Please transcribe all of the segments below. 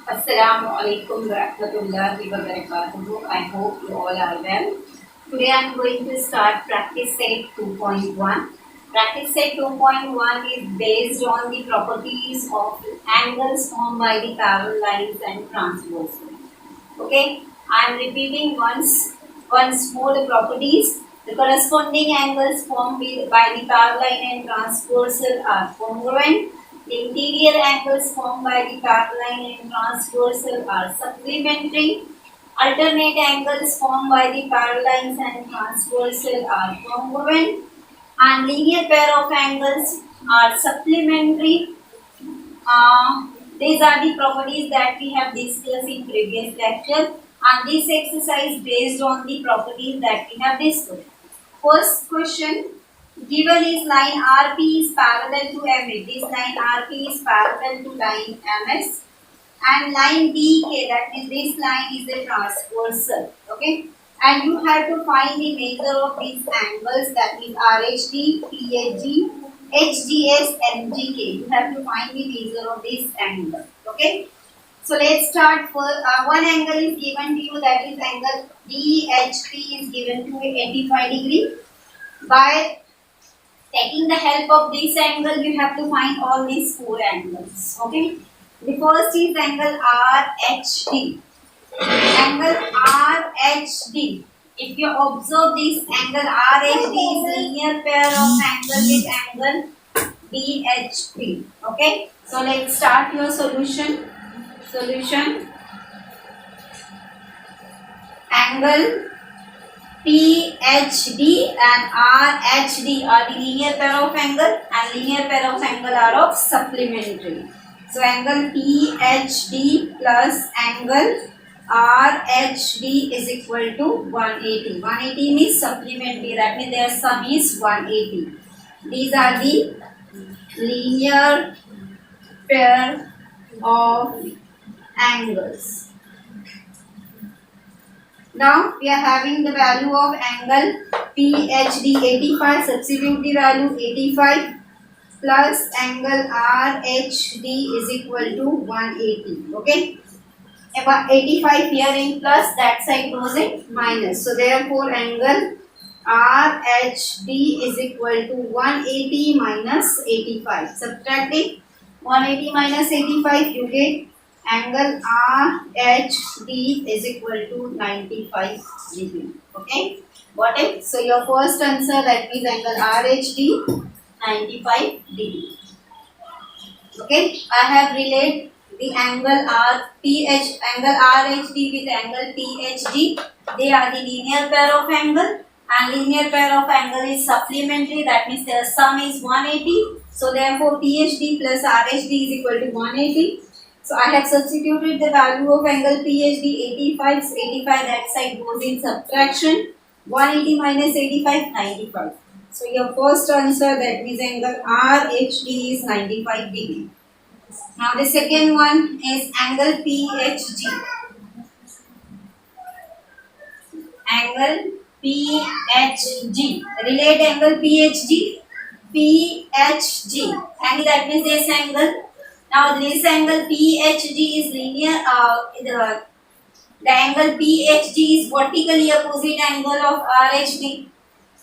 Assalamu alaikum warahmatullahi wabarakatuh. I hope you all are well. Today I am going to start practice set 2.1. Practice set 2.1 is based on the properties of angles formed by the parallel lines and transversal. Okay, I am repeating once more the properties. The corresponding angles formed by the parallel line and transversal are congruent. The interior angles formed by the parallel line and transversal are supplementary. Alternate angles formed by the parallel lines and transversal are congruent. And linear pair of angles are supplementary. uh, these are the properties that we have discussed in previous lecture, and this exercise based on the properties that we have discussed. First question, given is line RP is parallel to MS. This line RP is parallel to line MS, and line DK, that is this line is the transversal. Okay, and you have to find the measure of these angles, that is RHD, PHG, HGS, MGK. You have to find the measure of this angle. Okay, so let's start first. One angle is given to you, that is angle DHP is given to 85 degree. By taking the help of this angle, you have to find all these four angles. Okay, the first is angle RHD. Angle RHD. If you observe this angle RHD is linear pair of angle with angle BHP. Okay, so let's start your solution. Solution, angle PHD and RHD are the linear pair of angle, and linear pair of angle are of supplementary. So angle PHD plus angle RHD is equal to 180. 180 means supplementary, that means their sum is 180. These are the linear pair of angles. Now we are having the value of angle PHD 85, substitute the value 85 plus angle RHD is equal to 180. Okay, about 85 here in plus, that side goes in minus. So therefore angle RHD is equal to 180 minus 85. Subtracting 180 minus 85, you get angle RHD is equal to 95 degree. Okay, got it? So your first answer, that means angle RHD 95 degree. Okay, I have related the angle angle RHD with angle PHD. They are the linear pair of angle, and linear pair of angle is supplementary, that means their sum is 180. So therefore PHD plus RHD is equal to 180. So I have substituted the value of angle PHD 85. 85, that side goes in subtraction. 180 minus 85, 95. So your first answer, that means angle RHD is 95 degree. Now the second one is angle PHG. Angle PHG. Relate angle PHG. PHG. And that means this angle. Now this angle PHG is linear. The angle PHG is vertically opposite angle of RHD.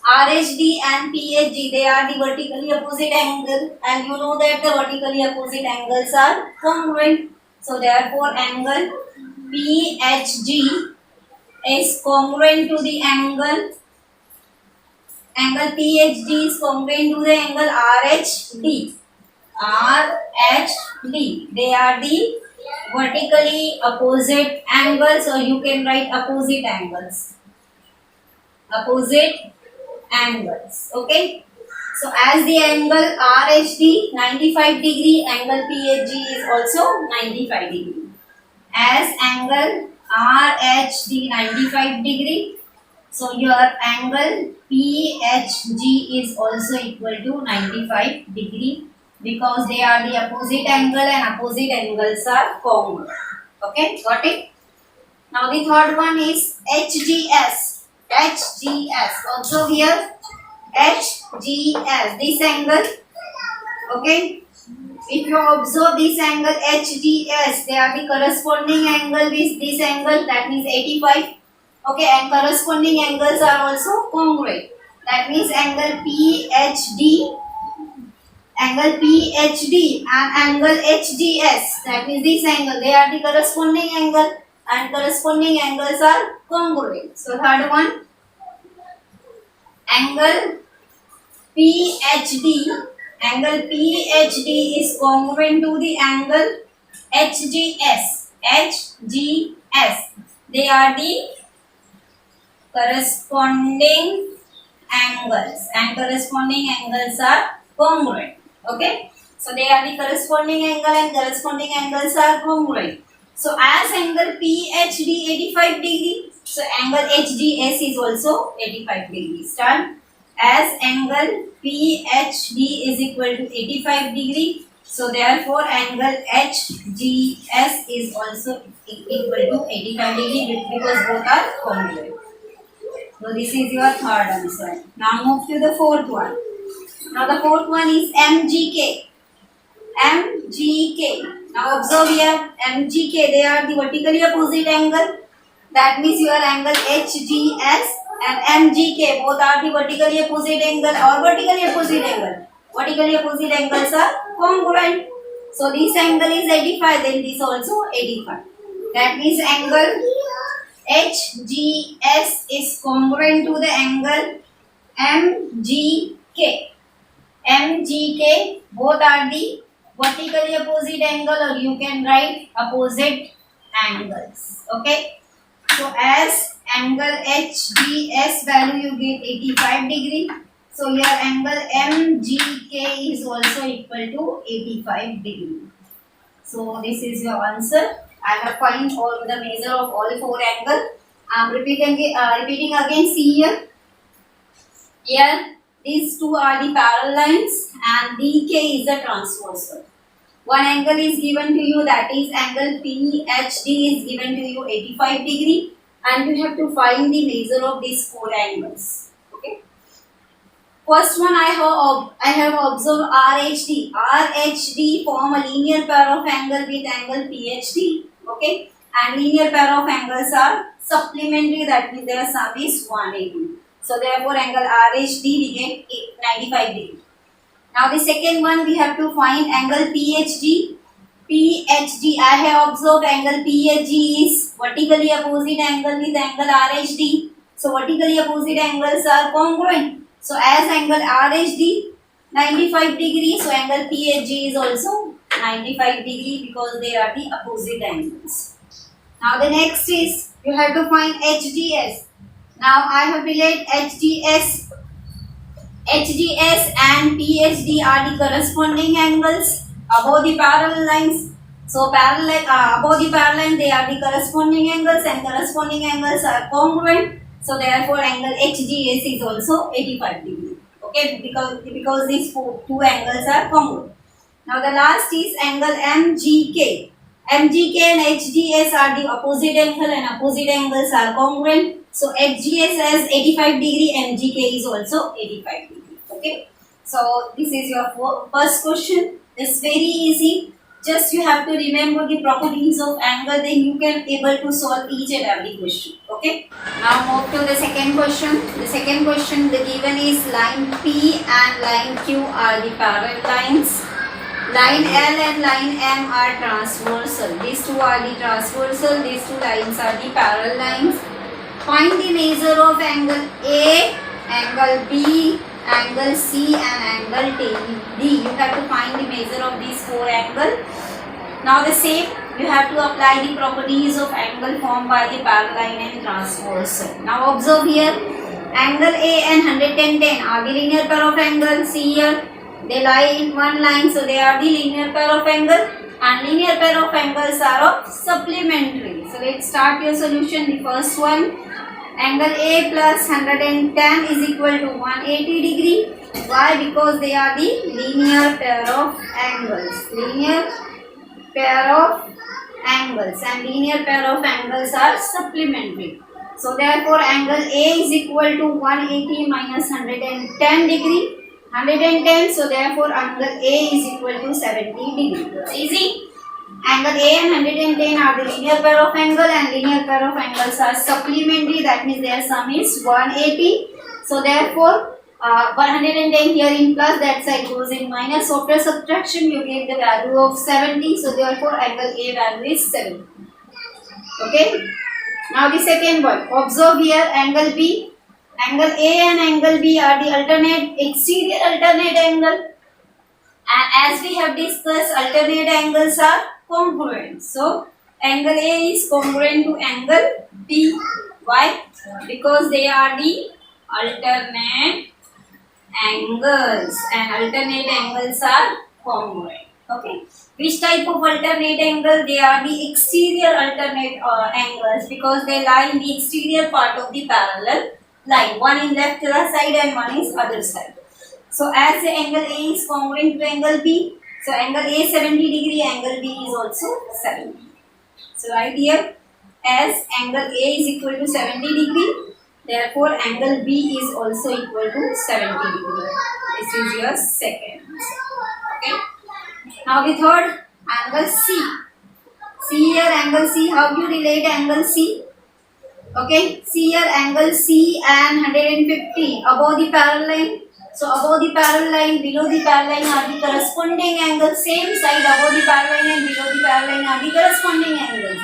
RHD and PHG, they are the vertically opposite angle, and you know that the vertically opposite angles are congruent. So therefore angle PHG is congruent to the angle PHG is congruent to the angle RHD. RHD, they are the vertically opposite angles, or you can write opposite angles. Opposite angles. Okay, so as the angle RHD 95 degree, angle PHG is also 95 degree. As angle RHD 95 degree, so your angle PHG is also equal to 95 degree, because they are the opposite angle and opposite angles are congruent. Okay, got it? Now the third one is HGS. HGS. Also here HGS. This angle. Okay. if you observe this angle HDS, they are the corresponding angle with this angle, that means 85. Okay, and corresponding angles are also congruent. That means angle PhD and angle HDS, that means this angle, they are the corresponding angle and corresponding angles are congruent. So third one, angle PhD is congruent to the angle HGS. They are the corresponding angles and corresponding angles are congruent. Okay, so they are the corresponding angle and corresponding angles are congruent. So as angle PhD 85 degree, so angle HGS is also 85 degrees. Done. As angle PhD is equal to 85 degree, so therefore angle HGS is also equal to 85 degree because both are congruent. So this is your third answer. Now move to the fourth one. Now the fourth one is MGK. Now observe here, MGK, they are the vertically opposite angle. That means your angle HGS and MGK both are the vertically opposite angle or vertically opposite angle. Vertically opposite angles are congruent. So this angle is 85, then this also 85. That means angle HGS is congruent to the angle MGK. Both are the vertically opposite angle, or you can write opposite angles. Okay. So as angle HGS value you get 85 degree. So your angle MGK is also equal to 85 degree. So this is your answer. I have find all the measure of all four angles. I am repeating again. See here. Here these two are the parallel lines and DK is the transversal. One angle is given to you, that is angle PhD is given to you 85 degree, and you have to find the measure of these four angles. Okay. First one I have observed RHD. RHD form a linear pair of angle with angle PhD. Okay, and linear pair of angles are supplementary. That means their sum is 180. So therefore angle RHD we get 95 degree. Now the second one we have to find angle PhD. I have observed angle PhD is vertically opposite angle with angle RHD. So vertically opposite angles are congruent. So as angle RHD 95 degree, so angle PhD is also 95 degree because they are the opposite angles. Now the next is you have to find HDS. Now I have related HDS and PhD are the corresponding angles above the parallel lines. So above the parallel they are the corresponding angles and corresponding angles are congruent. So therefore angle HDS is also 85 degree. Okay, because these two angles are congruent. Now the last is angle MGK. MGK and HDS are the opposite angle and opposite angles are congruent. So HGS has 85 degree, MGK is also 85 degree. Okay. So this is your first question. It's very easy. Just you have to remember the properties of angle, then you can able to solve each and every question. Okay. Now move to the second question. The second question the given is line P and line Q are the parallel lines. Line L and line M are transversal. These two are the transversal. These two lines are the parallel lines. Find the measure of angle A, angle B, angle C and angle D. You have to find the measure of these four angles. Now the same, you have to apply the properties of angle formed by the parallel line and transversal. Now observe here, angle A and 110 are the linear pair of angles. See here, they lie in one line, so they are the linear pair of angles, and linear pair of angles are of supplementary. So let's start your solution. The first one, angle A plus 110 is equal to 180 degree. Why? Because they are the linear pair of angles. Linear pair of angles, and linear pair of angles are supplementary. So therefore angle A is equal to 180 minus 110 degree. 110, so therefore angle A is equal to 70 degree. It's easy. Angle A and 110 are the linear pair of angle, and linear pair of angles are supplementary. That means their sum is 180. So therefore 110 here in plus, that side goes in minus. After subtraction you get the value of 70. So therefore angle A value is 70. Okay. Now the second one. Observe here angle B. Angle A and angle B are the alternate exterior alternate angle. And as we have discussed, alternate angles are congruent. So angle A is congruent to angle B. Why? Because they are the alternate angles, and alternate angles are congruent. Okay. Which type of alternate angle? They are the exterior alternate angles, because they lie in the exterior part of the parallel line. One in left side and one is other side. So as the angle A is congruent to angle B, so angle A 70 degree, angle B is also 70. So right here, as angle A is equal to 70 degree, therefore angle B is also equal to 70 degree. This is your second. Okay. Now the third, angle C. See here angle C. How do you relate angle C? Okay. See here angle C and 150 above the parallel line. So above the parallel line, below the parallel line are the corresponding angles. Same side, above the parallel line and below the parallel line are the corresponding angles.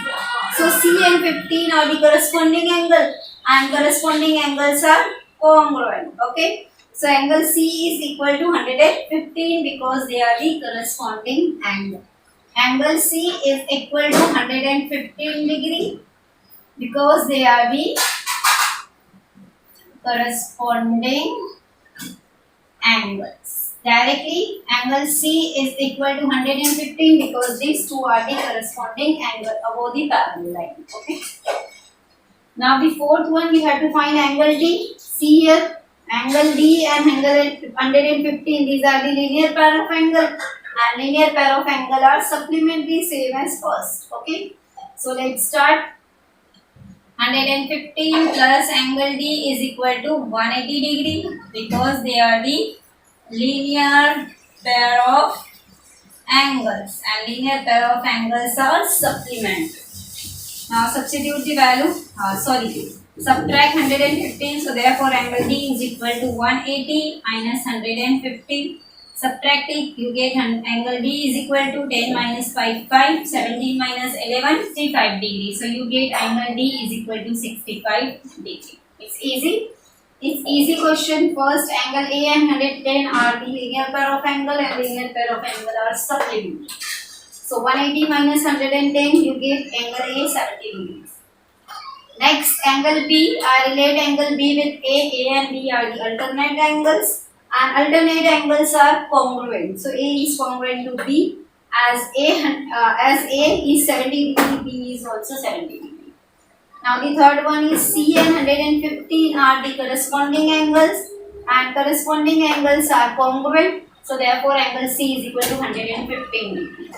So C and 15 are the corresponding angle, and corresponding angles are congruent. Okay. So angle C is equal to 115 because they are the corresponding angle. Angle C is equal to 115 degree because they are the corresponding angles. Directly, angle C is equal to 115 because these two are the corresponding angle above the parallel line. Okay. Now the fourth one, you have to find angle D. See here, angle D and angle 115. These are the linear pair of angle, and linear pair of angle are supplementary, same as first. Okay. So let's start. 115 plus angle D is equal to 180 degree because they are the linear pair of angles, and linear pair of angles are supplementary. Now substitute the value, subtract 115, so therefore angle D is equal to 180 minus 150. Subtract it, you get angle D is equal to 10 minus 5, 17 minus 11, 65 degree. So you get angle D is equal to 65 degree. It's easy. It's easy question. First, angle A and 110 are the linear pair of angle, and linear pair of angle are supplementary. So 180 minus 110, you get angle A 70 degrees. Next, angle B, I relate angle B with A and B are the alternate angles, and alternate angles are congruent. So A is congruent to B, as A is 70 degree, B is also 70 degree. Now the third one is C and 115 are the corresponding angles, and corresponding angles are congruent. So therefore angle C is equal to 115 degree.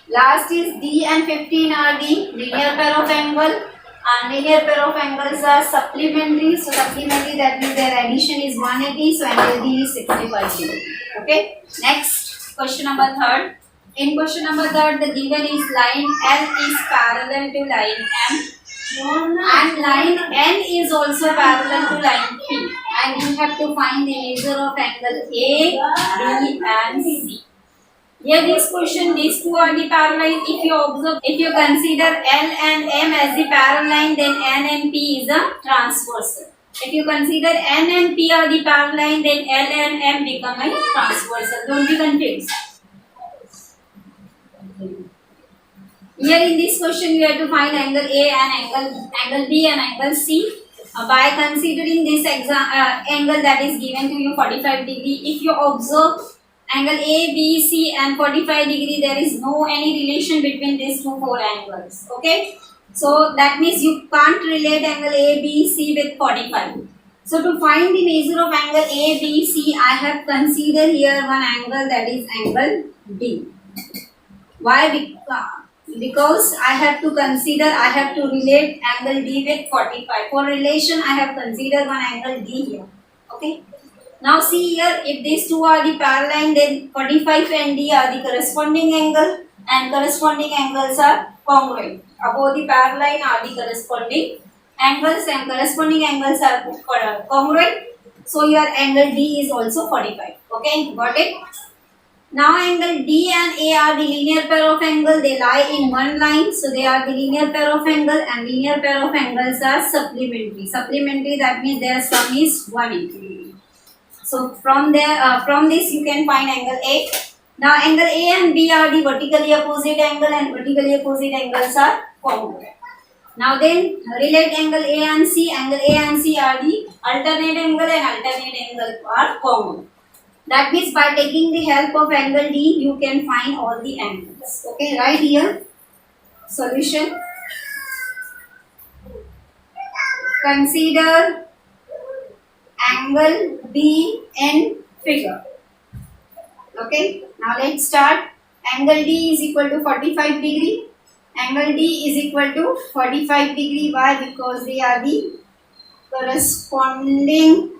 Last is D and 15 are the linear pair of angle, and linear pair of angles are supplementary. So supplementary, that means their addition is 180. So angle D is 65 degree. Okay. Next, question number third. In question number third, the given is line L is parallel to line M, and line N is also parallel to line P, and you have to find the measure of angle A, B and C. Here this question, these two are the parallel. If you observe, if you consider L and M as the parallel line, then N and P is a transversal. If you consider N and P are the parallel line, then L and M become a transversal. Don't be confused. Here in this question, you have to find angle A and angle B and angle C. By considering this angle that is given to you 45 degree, if you observe angle A, B, C and 45 degree, there is no any relation between these four angles. Okay. So that means you can't relate angle A, B, C with 45. So to find the measure of angle A, B, C, I have considered here one angle, that is angle D. Why? Because I have to relate angle D with 45. For relation, I have considered one angle D here. Okay. Now see here, if these two are the parallel, then 45 and D are the corresponding angle, and corresponding angles are congruent. Above the parallel are the corresponding angles, and corresponding angles are congruent. So your angle D is also 45. Okay, got it? Now angle D and A are the linear pair of angle. They lie in one line, so they are the linear pair of angle, and linear pair of angles are supplementary. Supplementary, that means their sum is 180. So from there, from this you can find angle A. Now angle A and B are the vertically opposite angle, and vertically opposite angles are congruent. Now then relate angle A and C. Angle A and C are the alternate angle, and alternate angle are congruent. That means by taking the help of angle D, you can find all the angles. Okay, right here, solution. Consider angle B in figure. Okay, now let's start. Angle D is equal to 45 degree. Angle D is equal to 45 degree. Why? Because they are the corresponding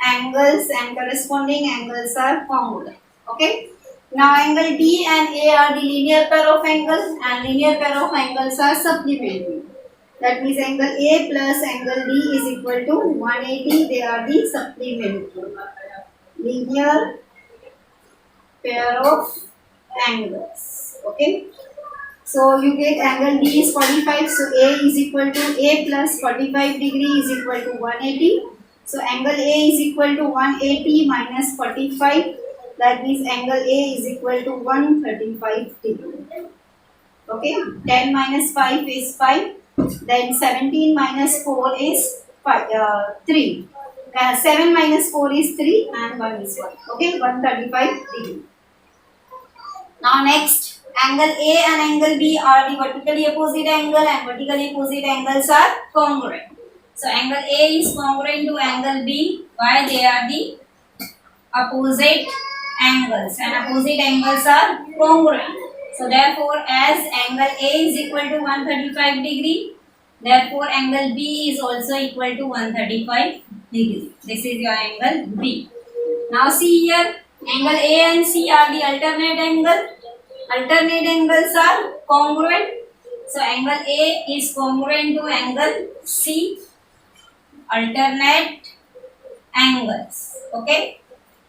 angles, and corresponding angles are congruent. Okay. Now angle D and A are the linear pair of angles, and linear pair of angles are supplementary. That means angle A plus angle D is equal to 180. They are the supplementary linear pair of angles. Okay. So you get angle D is 45. So A is equal to A plus 45 degree is equal to 180. So angle A is equal to 180 minus 45. That means angle A is equal to 135 degree. Okay. 10 minus 5 is 5. Then 17 minus 4 is 3. 7 minus 4 is 3 and 1 is 1. Okay. 135 degree. Now next, angle A and angle B are the vertically opposite angle, and vertically opposite angles are congruent. So angle A is congruent to angle B. Why? They are the opposite angles, and opposite angles are congruent. So therefore, as angle A is equal to 135 degree, therefore angle B is also equal to 135 degree. This is your angle B. Now see here, angle A and C are the alternate angle. Alternate angles are congruent. So angle A is congruent to angle C. Alternate angles. Okay.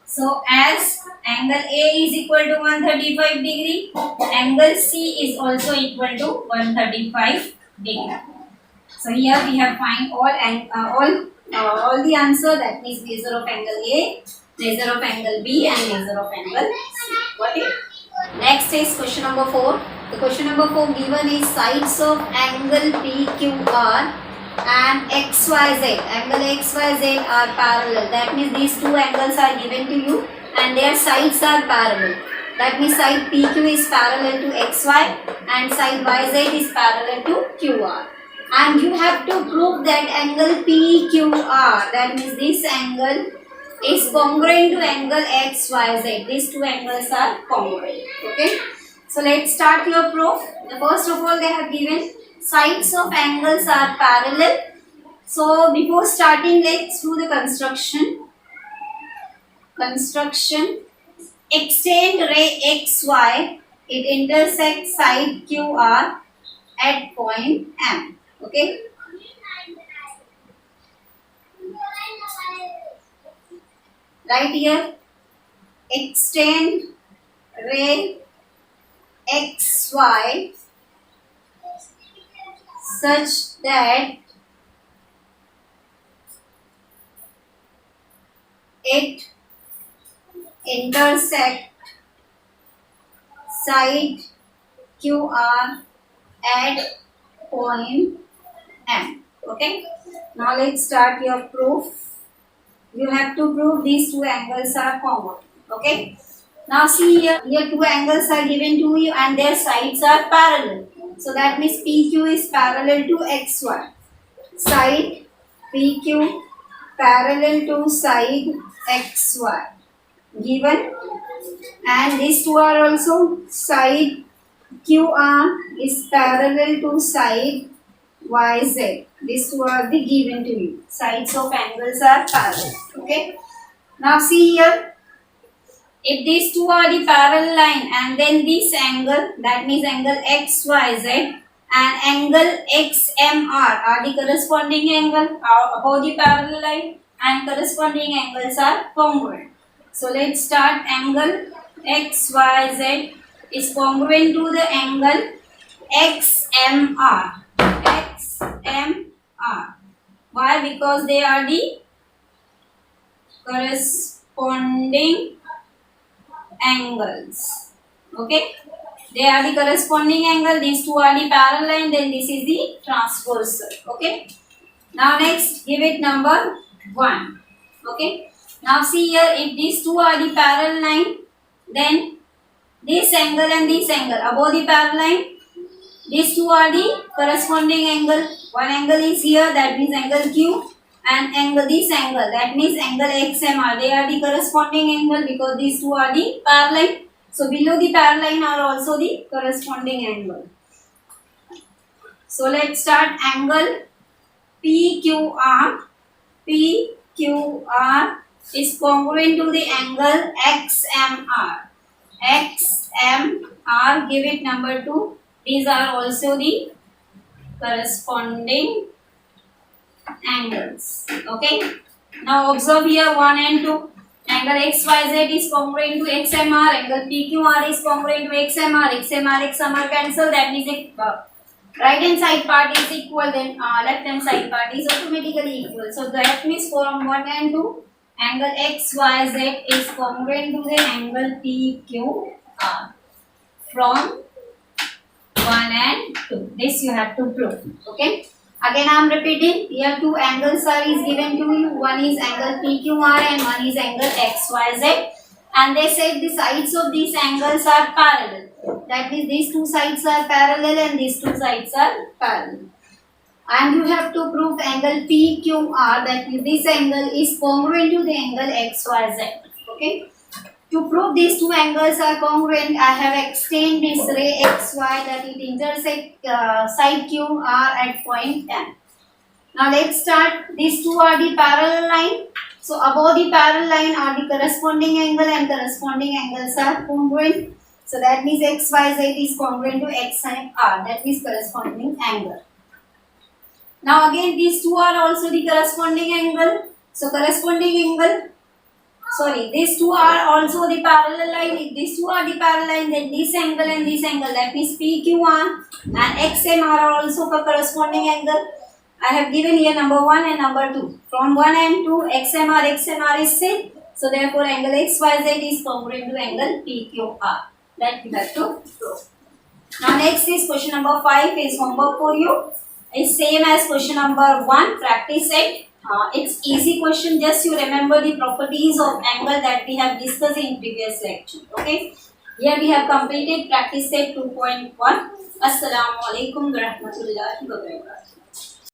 So as angle A is equal to 135 degree, angle C is also equal to 135 degree. So here we have find all the answer. That means measure of angle A, measure of angle B, and measure of angle C. Got it? Next is question number 4. The question number 4 given is sides of angle PQR and XYZ. Angle XYZ are parallel. That means these two angles are given to you and their sides are parallel. That means side PQ is parallel to XY and side YZ is parallel to QR. And you have to prove that angle PQR, that means this angle is congruent to angle XYZ. These two angles are congruent. Okay. So let's start your proof. First of all, they have given sides of angles are parallel. So before starting, let's do the construction. Extend ray XY. It intersects side QR at point M. Okay. Right here, extend ray XY such that it intersects side QR at point M. Okay. Now let's start your proof. You have to prove these two angles are congruent. Okay. Now see here two angles are given to you and their sides are parallel. So that means PQ is parallel to XY. Side PQ parallel to side XY given, and these two are also side QR is parallel to side YZ. These two are the given to you. Sides of angles are parallel. Okay. Now see here, if these two are the parallel line and then this angle, that means angle XYZ and angle XMR are the corresponding angle above the parallel line and corresponding angles are congruent. So let's start. Angle XYZ is congruent to the angle XMR. XMR. Why? Because they are the corresponding angles. Okay, they are the corresponding angle. These two are the parallel line, then this is the transversal. Okay, now next give it number 1. Okay, now see here, if these two are the parallel line, then this angle and this angle above the parallel line, these two are the corresponding angle. One angle is here, that means angle Q, and angle, this angle, that means angle XMR. They are the corresponding angle because these two are the parallel. So below the parallel line are also the corresponding angle. So let's start. Angle PQR. PQR is congruent to the angle XMR. XMR, give it number 2. These are also the corresponding angles. Okay, now observe here 1 and 2. Angle XYZ is congruent to XMR. Angle PQR is congruent to XMR. XMR cancel. That means if right hand side part is equal, then left hand side part is automatically equal. So that means from 1 and 2, angle XYZ is congruent to the angle PQR from 1 and 2. This you have to prove. Okay. Again I am repeating. Here two angles are is given to you. One is angle PQR and one is angle XYZ. And they said the sides of these angles are parallel. That means these two sides are parallel and these two sides are parallel. And you have to prove angle PQR, that means this angle is congruent to the angle XYZ. Okay. To prove these two angles are congruent, I have extended this ray XY that it intersect side QR at point M. Now let's start. These two are the parallel line. So above the parallel line are the corresponding angle and corresponding angles are congruent. So that means XYZ is congruent to XR. That means corresponding angle. Now again these two are also the corresponding angle. So corresponding angle. Sorry, these two are also the parallel line. If these two are the parallel line, then this angle and this angle, that means PQR and XM are also for corresponding angle. I have given here number 1 and number 2. From 1 and 2, XMR is same. So therefore angle XYZ is congruent to angle PQR. That we have to prove. Now next is question number 5 is homework for you. It's same as question number 1, practice set. It's easy question, just you remember the properties of angle that we have discussed in previous lecture. Okay, here we have completed practice set 2.1. Assalamu alaikum warahmatullahi wabarakatuh.